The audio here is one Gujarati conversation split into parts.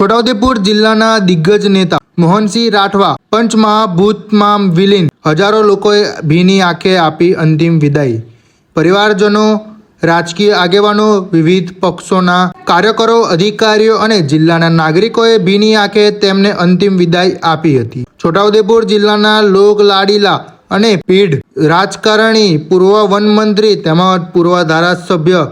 છોટાઉદેપુર જિલ્લાના દિગ્ગજ નેતા મોહનસિંહ રાઠવા પંચમહાભૂતમાં વિલીન, હજારો લોકોએ ભીની આંખે આપી અંતિમ વિદાય। પરિવારજનો, રાજકીય આગેવાનો, વિવિધ પક્ષોના કાર્યકરો, અધિકારીઓ અને જિલ્લાના નાગરિકોએ ભીની આંખે તેમને અંતિમ વિદાય આપી હતી। છોટાઉદેપુર જિલ્લાના લોકલાડીલા અને પીઢ રાજકારણી, પૂર્વ વનમંત્રી તેમજ પૂર્વ ધારાસભ્ય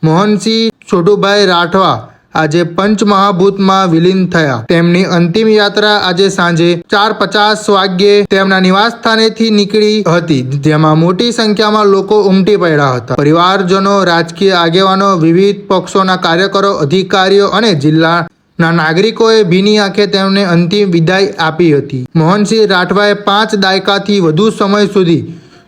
મોહનસિંહ છોટુભાઈ રાઠવા આજે પંચમહાભૂતમાં વિલીન થયા। તેમની અંતિમ યાત્રા આજે સાંજે 4:50 વાગ્યે તેમના નિવાસસ્થાનેથી નીકળી હતી, જેમાં મોટી સંખ્યામાં લોકો ઉમટી પડ્યા હતા। પરિવારજનો, રાજકીય આગેવાનો, વિવિધ પક્ષોના કાર્યકરો, અધિકારીઓ અને જિલ્લાના નાગરિકોએ ભીની આંખે તેમને અંતિમ વિદાય આપી હતી। મોહનસિંહ રાઠવાએ 5 દાયકાથી વધુ સમય સુધી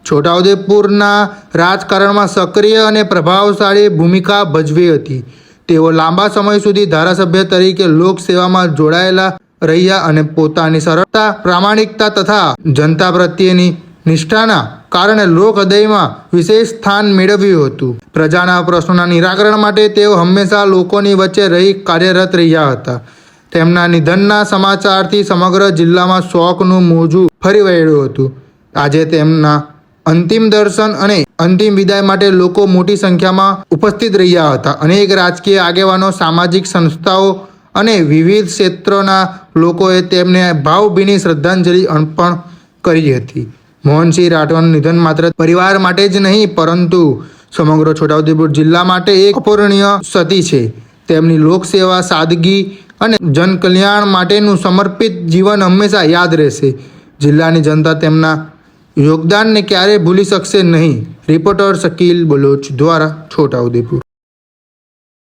છોટાઉદેપુરના રાજકારણમાં સક્રિય અને પ્રભાવશાળી ભૂમિકા ભજવી હતી। તેઓ લાંબા સમય સુધી ધારાસભ્ય તરીકે લોકસેવામાં જોડાયેલા રહ્યા અને પોતાની સરળતા, પ્રામાણિકતા તથા જનતા પ્રત્યેની નિષ્ઠાના કારણે લોક હૃદયમાં વિશેષ સ્થાન મેળવ્યું હતું। પ્રજાના પ્રશ્નોના નિરાકરણ માટે તેઓ હંમેશા લોકોની વચ્ચે રહી કાર્યરત રહ્યા હતા। તેમના નિધનના સમાચારથી સમગ્ર જિલ્લામાં શોકનું મોજું ફરી વળ્યું હતું। આજે તેમના અંતિમ દર્શન અને અંતિમ વિદાય માટે લોકો મોટી સંખ્યામાં ઉપસ્થિત રહ્યા હતા। અનેક રાજકીય આગેવાનો, સામાજિક સંસ્થાઓ અને વિવિધ ક્ષેત્રોના લોકોએ તેમને ભાવભીની શ્રદ્ધાંજલિ અર્પણ કરી હતી। મોહનસિંહ રાઠવાનું નિધન માત્ર પરિવાર માટે જ નહીં, પરંતુ સમગ્ર છોટાઉદેપુર જિલ્લા માટે એક અપૂરણીય ક્ષતિ છે। તેમની લોકસેવા, સાદગી અને જનકલ્યાણ માટેનું સમર્પિત જીવન હંમેશા યાદ રહેશે। જિલ્લાની જનતા તેમના યોગદાનને ક્યારેય ભૂલી શકશે નહીં। રિપોર્ટર શકીલ બલોચ દ્વારા છોટાઉદેપુર।